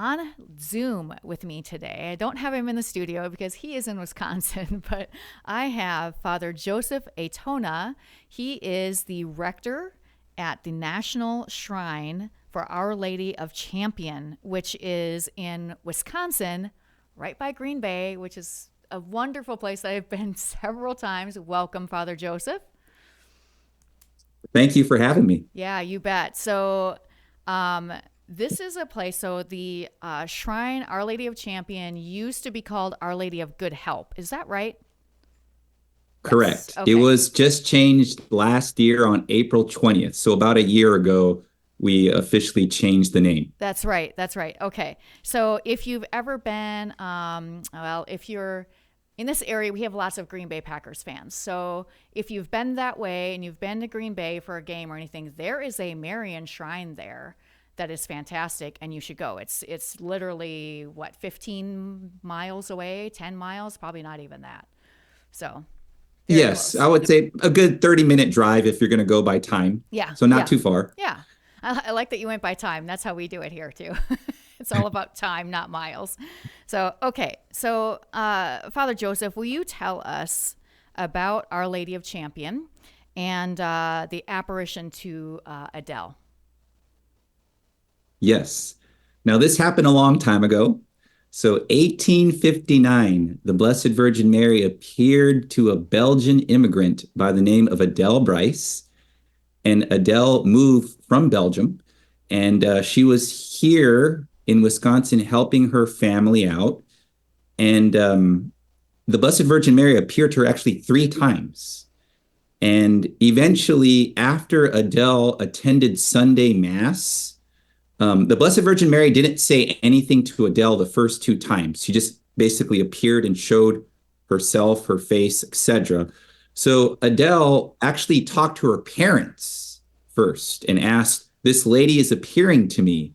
on Zoom with me today. I don't have him in the studio because he is in Wisconsin, but I have Father Joseph Aytona. He is the rector at the National Shrine for Our Lady of Champion, which is in Wisconsin, right by Green Bay, which is a wonderful place that I've been several times. Welcome, Father Joseph. Thank you for having me. Yeah, you bet. So, this is a place. So, the Shrine Our Lady of Champion used to be called Our Lady of Good Help. Is that right? Yes. Correct. It Okay. was just changed last year on April 20th. So about a year ago, we officially changed the name. That's right. That's right. Okay. So, if you've ever been, well, if you're in this area, we have lots of Green Bay Packers fans. So, if you've been that way and you've been to Green Bay for a game or anything, there is a Marian shrine there that is fantastic, and you should go. It's literally what, 15 miles away, 10 miles, probably not even that. So, very Yes, close. I would say a good 30-minute drive if you're going to go by time. Yeah, So not yeah, too far. yeah. I like that you went by time. That's how we do it here too. It's all about time, not miles. So, okay. So, Father Joseph, will you tell us about Our Lady of Champion and the apparition to Adele? Yes. Now, this happened a long time ago. So 1859, the Blessed Virgin Mary appeared to a Belgian immigrant by the name of Adele Brise. And Adele moved from Belgium, and she was here in Wisconsin helping her family out. And the Blessed Virgin Mary appeared to her actually three times. And eventually, after Adele attended Sunday Mass, the Blessed Virgin Mary didn't say anything to Adele the first two times. She just basically appeared and showed herself, her face, etc. So Adele actually talked to her parents first and asked, "This lady is appearing to me."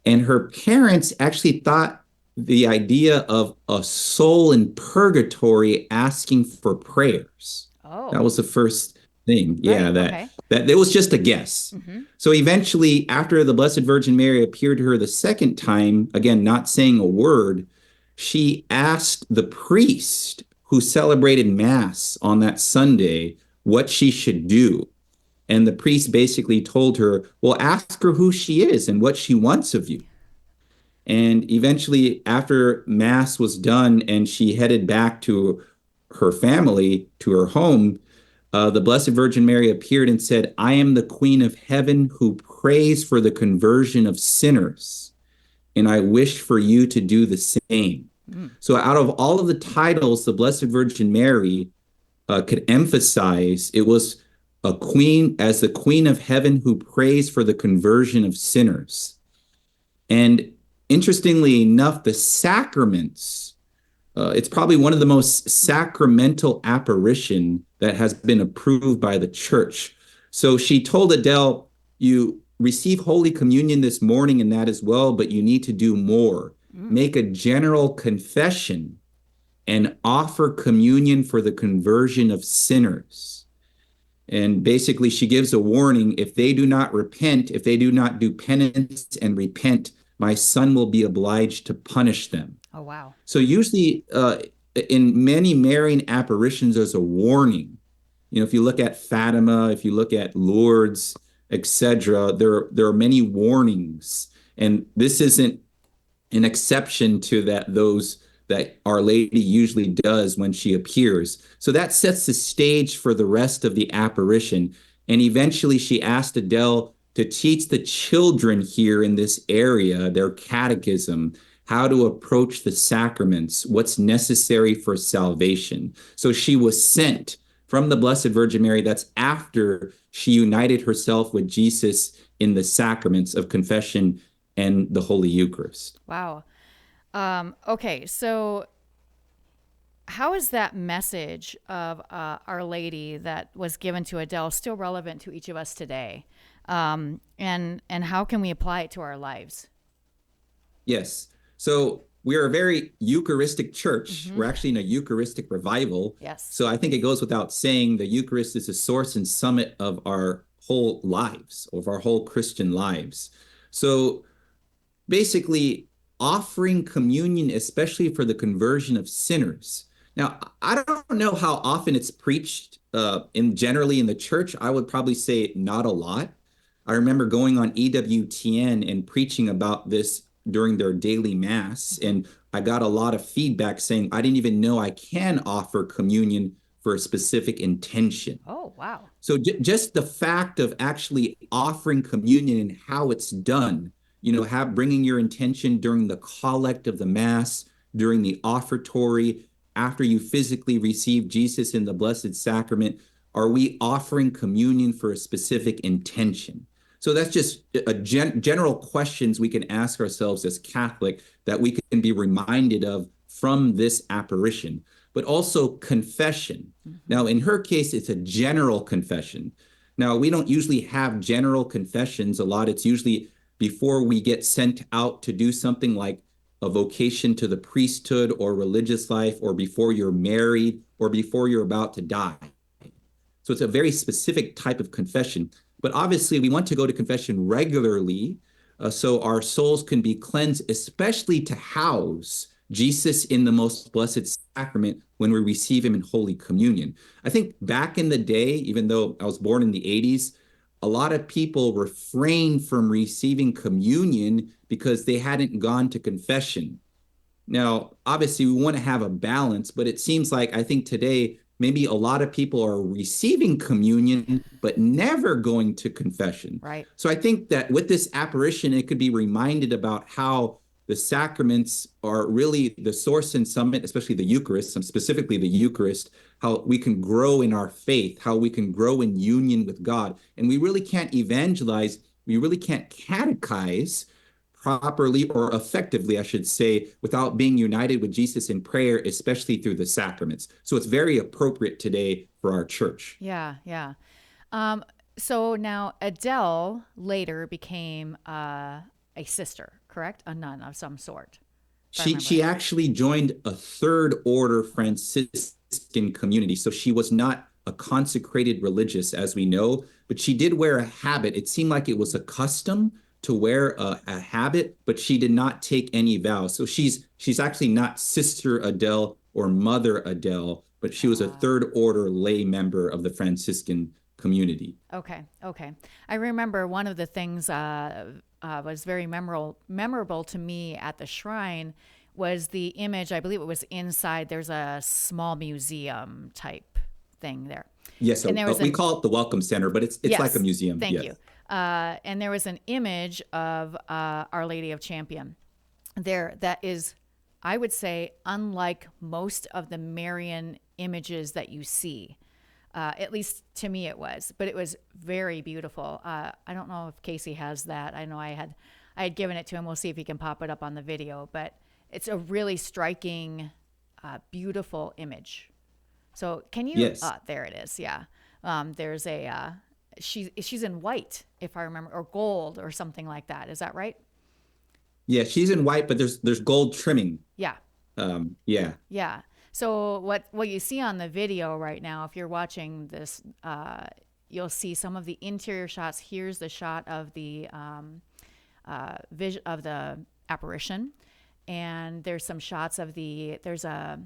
And her parents actually thought the idea of a soul in purgatory asking for prayers. That Oh, was the first thing. Yeah, right. that Okay. that it was just a guess. Mm-hmm. So eventually, after the Blessed Virgin Mary appeared to her the second time, again, not saying a word, she asked the priest who celebrated Mass on that Sunday what she should do. And the priest basically told her, well, ask her who she is and what she wants of you. And eventually, after Mass was done and she headed back to her family, to her home, the Blessed Virgin Mary appeared and said, I am the Queen of Heaven who prays for the conversion of sinners, and I wish for you to do the same. Mm. So, out of all of the titles the Blessed Virgin Mary could emphasize, it was a queen as the Queen of Heaven who prays for the conversion of sinners. And interestingly enough, the sacraments, it's probably one of the most sacramental apparition that has been approved by the church. So she told Adele, you receive Holy Communion this morning and that as well, but you need to do more. Mm. Make a general confession and offer communion for the conversion of sinners. And basically, she gives a warning if they do not repent, if they do not do penance and repent, my son will be obliged to punish them. Oh, wow. So, usually, in many Marian apparitions, there's a warning. You know, if you look at Fatima, if you look at Lourdes, etc., there are many warnings, and this isn't an exception to that. Those that Our Lady usually does when she appears. So that sets the stage for the rest of the apparition. And eventually she asked Adele to teach the children here in this area their catechism, how to approach the sacraments, what's necessary for salvation. So she was sent from the Blessed Virgin Mary. That's after she united herself with Jesus in the sacraments of confession and the Holy Eucharist. Wow. Okay. So, how is that message of Our Lady that was given to Adele still relevant to each of us today? And how can we apply it to our lives? Yes. So we are a very Eucharistic church. Mm-hmm. We're actually in a Eucharistic revival. Yes. So I think it goes without saying the Eucharist is the source and summit of our whole lives, of our whole Christian lives. So basically, offering communion, especially for the conversion of sinners. Now, I don't know how often it's preached in generally in the church. I would probably say not a lot. I remember going on EWTN and preaching about this during their daily mass, and I got a lot of feedback saying I didn't even know I can offer communion for a specific intention. Oh, wow. So just the fact of actually offering communion and how it's done, bringing your intention during the collect of the mass, during the offertory, after you physically receive Jesus in the Blessed Sacrament, are we offering communion for a specific intention? So that's just a general questions we can ask ourselves as Catholic that we can be reminded of from this apparition, but also confession. Now, in her case, it's a general confession. Now, we don't usually have general confessions a lot. It's usually before we get sent out to do something like a vocation to the priesthood or religious life, or before you're married, or before you're about to die. So it's a very specific type of confession. But obviously, we want to go to confession regularly so our souls can be cleansed, especially to house Jesus in the most blessed sacrament when we receive him in Holy Communion. I think back in the day, even though I was born in the 80s, a lot of people refrained from receiving communion because they hadn't gone to confession. Now, obviously, we want to have a balance, but it seems like I think today, maybe a lot of people are receiving communion, but never going to confession. Right. So I think that with this apparition, it could be reminded about how the sacraments are really the source and summit, especially the Eucharist, specifically the Eucharist, how we can grow in our faith, how we can grow in union with God. And we really can't evangelize, we really can't catechize properly or effectively, I should say, without being united with Jesus in prayer, especially through the sacraments. So it's very appropriate today for our church. Yeah, yeah. So now Adele later became a sister, correct? A nun of some sort. She actually joined a third order Franciscan community. So she was not a consecrated religious, as we know, but she did wear a habit. It seemed like it was a custom to wear a habit, but she did not take any vows. So she's actually not Sister Adele or Mother Adele, but she was a third order lay member of the Franciscan community. Okay, okay. I remember one of the things was very memorable to me at the shrine was the image. I believe it was inside. There's a small museum type thing there. Yes, we call it the Welcome Center, but it's yes, like a museum. Thank you. And there was an image of Our Lady of Champion there that is, I would say, unlike most of the Marian images that you see. At least to me it was, but it was very beautiful. I don't know if Casey has that. I know I had given it to him. We'll see if he can pop it up on the video, but it's a really striking, beautiful image. So can you, yes. There it is. Yeah. There's a, she's in white, if I remember, or gold or something like that. Is that right? Yeah, she's in white, but there's gold trimming. Yeah. Yeah. Yeah. So what you see on the video right now, if you're watching this, you'll see some of the interior shots. Here's the shot of the vision of the apparition, and there's some shots of there's a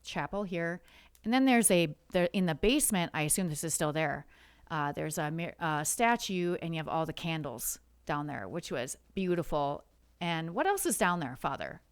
chapel here, and then in the basement. I assume this is still there. There's a statue, and you have all the candles down there, which was beautiful. And what else is down there, Father?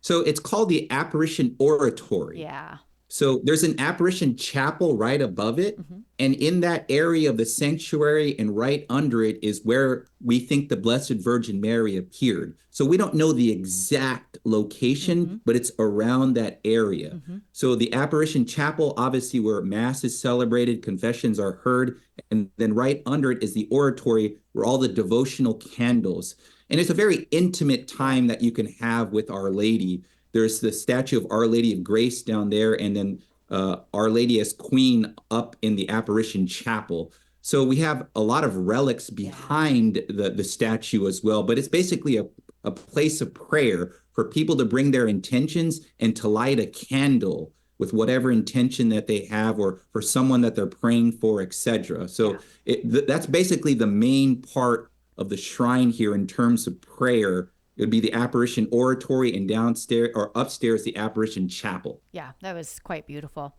So it's called the Apparition Oratory. Yeah. So there's an apparition chapel right above it. Mm-hmm. And in that area of the sanctuary and right under it is where we think the Blessed Virgin Mary appeared. So we don't know the exact location, mm-hmm. but it's around that area. Mm-hmm. So the apparition chapel, obviously where Mass is celebrated, confessions are heard. And then right under it is the oratory where all the devotional candles. And it's a very intimate time that you can have with Our Lady. There's the statue of Our Lady of Grace down there, and then Our Lady as Queen up in the Apparition Chapel. So we have a lot of relics behind the statue as well, but it's basically a place of prayer for people to bring their intentions and to light a candle with whatever intention that they have, or for someone that they're praying for, etc. So that's basically the main part of the shrine here in terms of prayer It would be the apparition oratory, and downstairs or upstairs, the apparition chapel. Yeah, that was quite beautiful.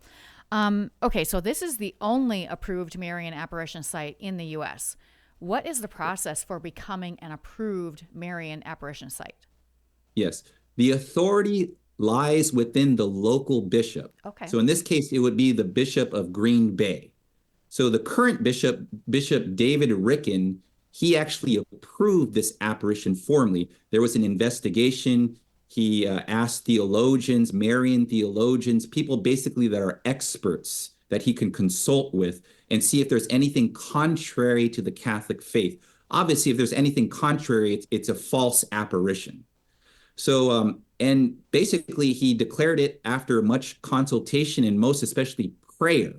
Okay, so this is the only approved Marian apparition site in the U.S. What is the process for becoming an approved Marian apparition site? Yes. The authority lies within the local bishop. Okay. So in this case, it would be the Bishop of Green Bay. So the current bishop, Bishop David Ricken, he actually approved this apparition formally. There was an investigation. He asked theologians, Marian theologians, people basically that are experts that he can consult with and see if there's anything contrary to the Catholic faith. Obviously, if there's anything contrary, it's a false apparition. So, and basically, he declared it after much consultation and most especially prayer,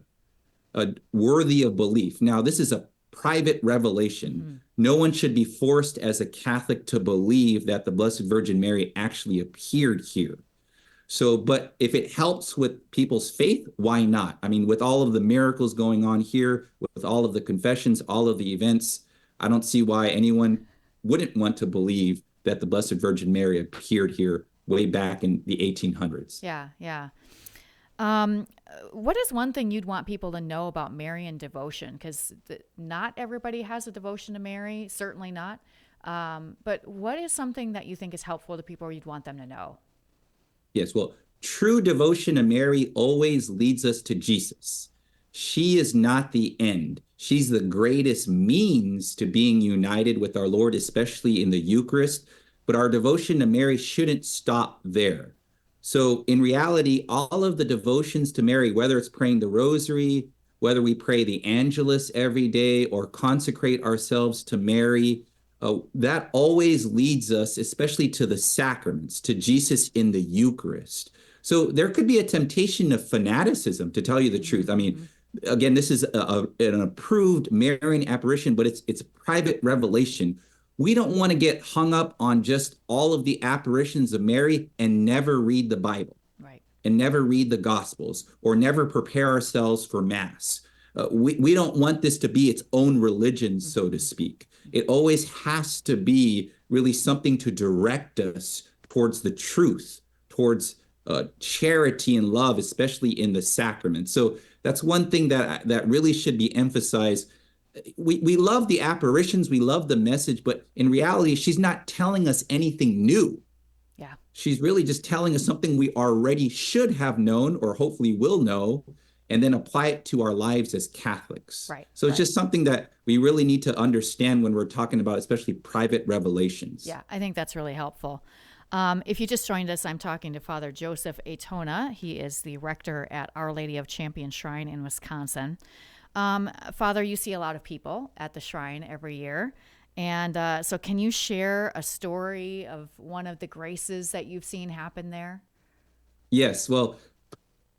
worthy of belief. Now, this is a private revelation. Mm-hmm. No one should be forced as a Catholic to believe that the Blessed Virgin Mary actually appeared here. So, but if it helps with people's faith, why not? I mean, with all of the miracles going on here, with all of the confessions, all of the events, I don't see why anyone wouldn't want to believe that the Blessed Virgin Mary appeared here way back in the 1800s. Yeah, yeah. What is one thing you'd want people to know about Marian devotion? Because not everybody has a devotion to Mary, certainly not. But what is something that you think is helpful to people or you'd want them to know? Yes, well, true devotion to Mary always leads us to Jesus. She is not the end. She's the greatest means to being united with our Lord, especially in the Eucharist. But our devotion to Mary shouldn't stop there. So in reality, all of the devotions to Mary, whether it's praying the rosary, whether we pray the Angelus every day or consecrate ourselves to Mary, that always leads us, especially to the sacraments, to Jesus in the Eucharist. So there could be a temptation of fanaticism, to tell you the truth. I mean, again, this is an approved Marian apparition, but it's a private revelation. We don't want to get hung up on just all of the apparitions of Mary and never read the Bible, right, and never read the Gospels, or never prepare ourselves for Mass. We don't want this to be its own religion, so to speak. It always has to be really something to direct us towards the truth, towards charity and love, especially in the sacrament. So that's one thing that really should be emphasized. We love the apparitions, we love the message, but in reality, she's not telling us anything new. Yeah. She's really just telling us something we already should have known or hopefully will know, and then apply it to our lives as Catholics. Right. So it's just something that we really need to understand when we're talking about especially private revelations. Yeah, I think that's really helpful. If you just joined us, I'm talking to Father Joseph Aytona. He is the rector at Our Lady of Champion Shrine in Wisconsin. Father, you see a lot of people at the shrine every year. And so can you share a story of one of the graces that you've seen happen there? Yes, well,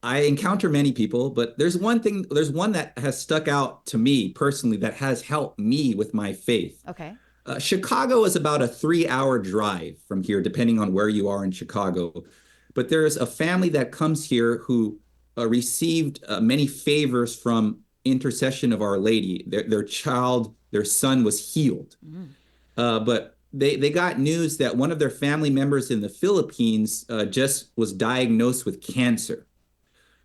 I encounter many people, but there's one that has stuck out to me personally that has helped me with my faith. Okay. Chicago is about a 3-hour drive from here, depending on where you are in Chicago. But there's a family that comes here who received many favors from intercession of Our Lady. Their son was healed. But they got news that one of their family members in the Philippines just was diagnosed with cancer.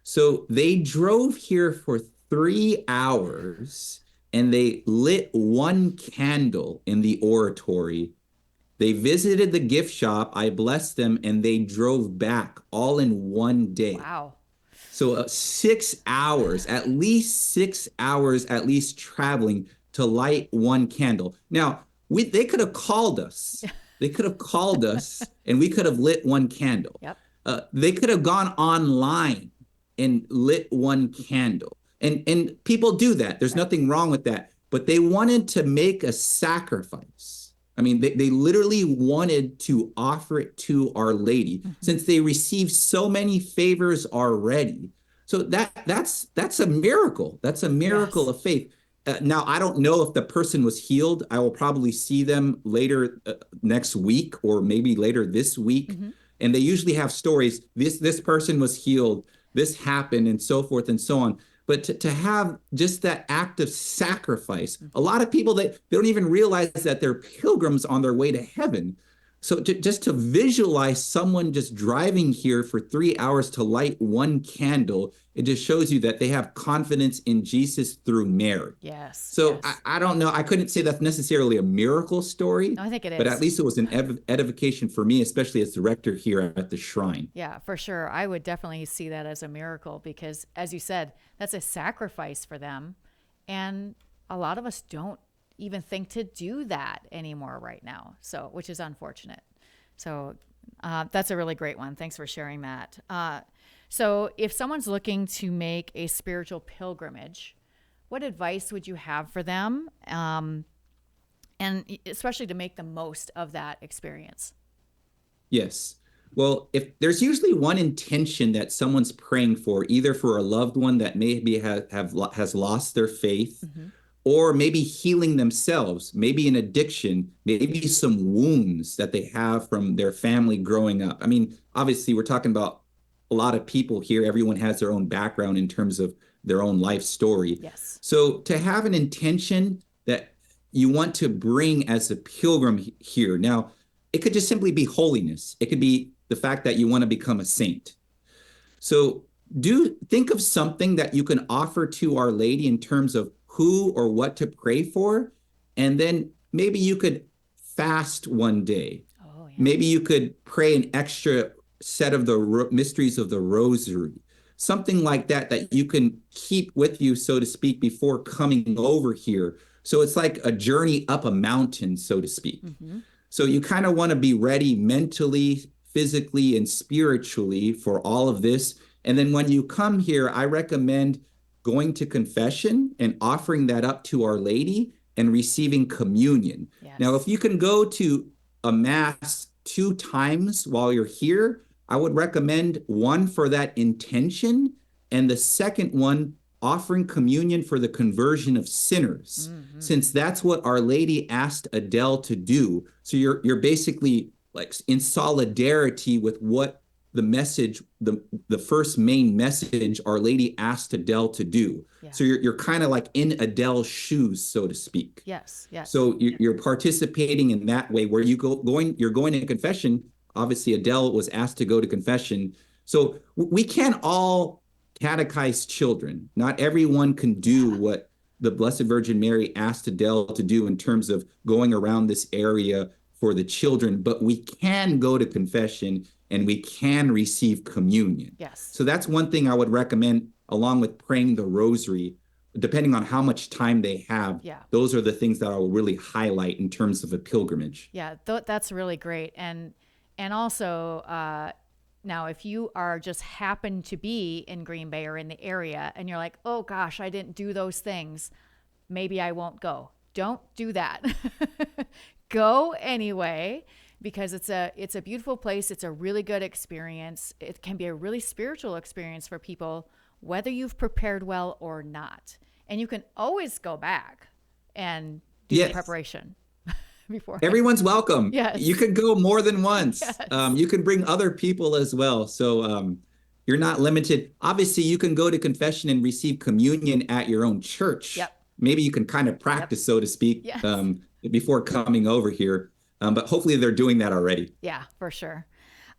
So they drove here for 3 hours and they lit one candle in the oratory. They visited the gift shop. I blessed them and they drove back all in one day. Wow. So 6 hours, at least 6 hours, at least traveling to light one candle. Now, they could have called us. They could have called us and we could have lit one candle. Yep. They could have gone online and lit one candle. And people do that. There's nothing wrong with that. But they wanted to make a sacrifice. I mean, they literally wanted to offer it to Our Lady since they received so many favors already. So that's a miracle. That's a miracle of faith. Now, I don't know if the person was healed. I will probably see them later next week or maybe later this week. And they usually have stories. This person was healed. This happened and so forth and so on. But to have just that act of sacrifice, a lot of people, they don't even realize that they're pilgrims on their way to heaven. So just to visualize someone just driving here for 3 hours to light one candle, it just shows you that they have confidence in Jesus through Mary. Yes, So yes. I don't know. I couldn't say that's necessarily a miracle story, No, I think it but at is. least it was an edification for me, especially as director here at the shrine. Yeah, for sure. I would definitely see that as a miracle because, as you said, that's a sacrifice for them. And a lot of us don't even think to do that anymore right now. So, which is unfortunate. So, that's a really great one. Thanks for sharing that. So, if someone's looking to make a spiritual pilgrimage, what advice would you have for them? And especially to make the most of that experience. Yes. Well, if there's usually one intention that someone's praying for, either for a loved one that maybe has lost their faith, Mm-hmm. or maybe healing themselves, maybe an addiction, maybe some wounds that they have from their family growing up. I mean, obviously, we're talking about a lot of people here. Everyone has their own background in terms of their own life story. Yes. So to have an intention that you want to bring as a pilgrim here. Now, it could just simply be holiness. It could be the fact that you want to become a saint. So do think of something that you can offer to Our Lady in terms of who or what to pray for. And then maybe you could fast one day. Oh, yeah. Maybe you could pray an extra set of the mysteries of the rosary. Something like that that you can keep with you, so to speak, before coming over here. So it's like a journey up a mountain, so to speak. Mm-hmm. So you kind of want to be ready mentally, physically, and spiritually for all of this. And then when you come here, I recommend going to confession and offering that up to Our Lady and receiving communion. Yes. Now, if you can go to a mass 2 times while you're here, I would recommend one for that intention, and the second one offering communion for the conversion of sinners, since that's what Our Lady asked Adele to do. So you're basically like in solidarity with what the message, the first main message Our Lady asked Adele to do. Yeah. So you're kind of like in Adele's shoes, so to speak. Yes. Yes. So you're participating in that way where you're going to confession. Obviously, Adele was asked to go to confession. So we can't all catechize children. Not everyone can do what the Blessed Virgin Mary asked Adele to do in terms of going around this area for the children, but we can go to confession and we can receive communion. Yes. So that's one thing I would recommend, along with praying the rosary, depending on how much time they have. Yeah. Those are the things that I will really highlight in terms of a pilgrimage. Yeah, that's really great. And also, now if you are just happen to be in Green Bay or in the area and you're like, oh gosh, I didn't do those things, maybe I won't go. Don't do that. Go anyway, because it's a beautiful place. It's a really good experience. It can be a really spiritual experience for people, whether you've prepared well or not. And you can always go back and do the preparation before. Everyone's welcome. Yes. You could go more than once. Yes. You can bring other people as well. So you're not limited. Obviously, you can go to confession and receive communion at your own church. Yep. Maybe you can kind of practice, so to speak, Yes. Before coming over here. But hopefully they're doing that already. Yeah, for sure.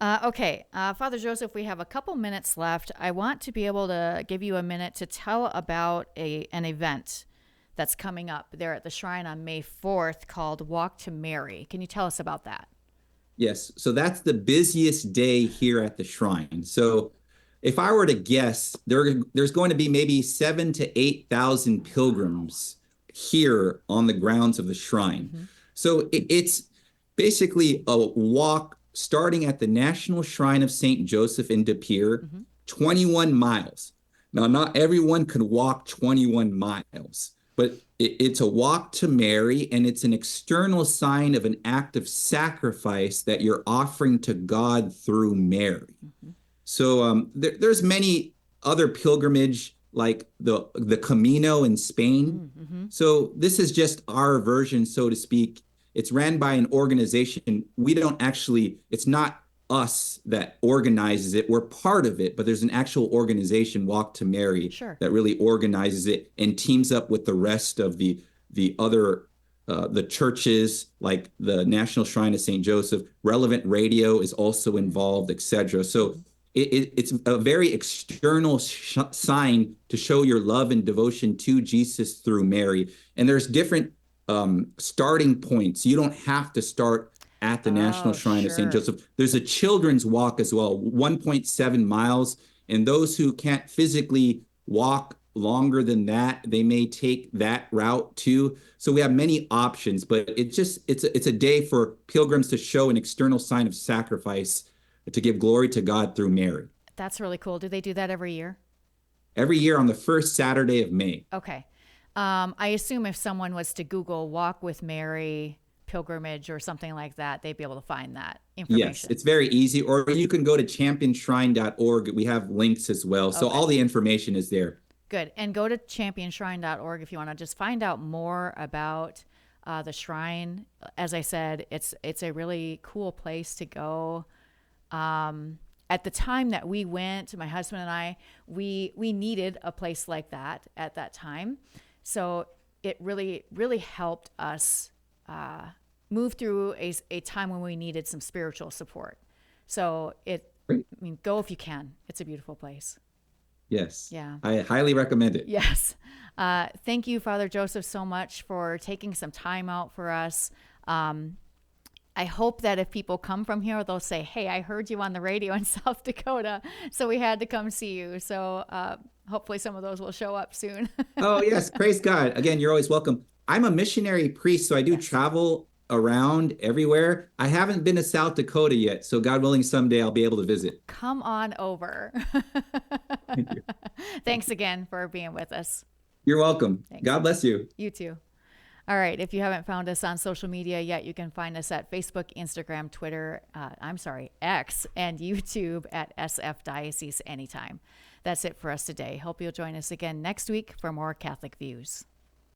Okay, Father Joseph, we have a couple minutes left. I want to be able to give you a minute to tell about an event that's coming up there at the shrine on May 4th called Walk to Mary. Can you tell us about that? Yes. So that's the busiest day here at the shrine. So if I were to guess, there's going to be maybe 7,000 to 8,000 pilgrims here on the grounds of the shrine. Mm-hmm. So it's basically a walk starting at the National Shrine of St. Joseph in De Pere, 21 miles. Now, not everyone can walk 21 miles, but it's a walk to Mary, and it's an external sign of an act of sacrifice that you're offering to God through Mary. Mm-hmm. So there's many other pilgrimage, like the Camino in Spain. Mm-hmm. So this is just our version, so to speak. It's ran by an organization. It's not us that organizes it. We're part of it, but there's an actual organization, Walk to Mary, that really organizes it and teams up with the rest of the other the churches, like the National Shrine of St. Joseph. Relevant Radio is also involved, etc. So it's a very external sign to show your love and devotion to Jesus through Mary. And there's different starting points. You don't have to start at the National Oh, Shrine of St. sure. Joseph. There's a children's walk as well, 1.7 miles. And those who can't physically walk longer than that, they may take that route too. So we have many options, but it's a day for pilgrims to show an external sign of sacrifice to give glory to God through Mary. That's really cool. Do they do that every year? Every year on the first Saturday of May. Okay. I assume if someone was to Google Walk with Mary pilgrimage or something like that, they'd be able to find that Yes, information. it's very easy. Or you can go to championshrine.org. We have links as well. So Okay. all the information is there. Good. And go to championshrine.org if you want to just find out more about the shrine. As I said, it's a really cool place to go. At the time that we went, my husband and I, we needed a place like that at that time. So it really, really helped us move through a time when we needed some spiritual support. So Great. I mean, go if you can. It's a beautiful place. Yes. Yeah. I highly recommend it. Yes. Thank you, Father Joseph, so much for taking some time out for us. I hope that if people come from here, they'll say, hey, I heard you on the radio in South Dakota, so we had to come see you. So hopefully some of those will show up soon. Oh, yes. Praise God. Again, you're always welcome. I'm a missionary priest, so I do travel around everywhere. I haven't been to South Dakota yet, so God willing, someday I'll be able to visit. Come on over. Thank you. Thanks again for being with us. You're welcome. Thanks. God bless you. You too. All right. If you haven't found us on social media yet, you can find us at Facebook, Instagram, Twitter, X, and YouTube at SF Diocese Anytime. That's it for us today. Hope you'll join us again next week for more Catholic Views.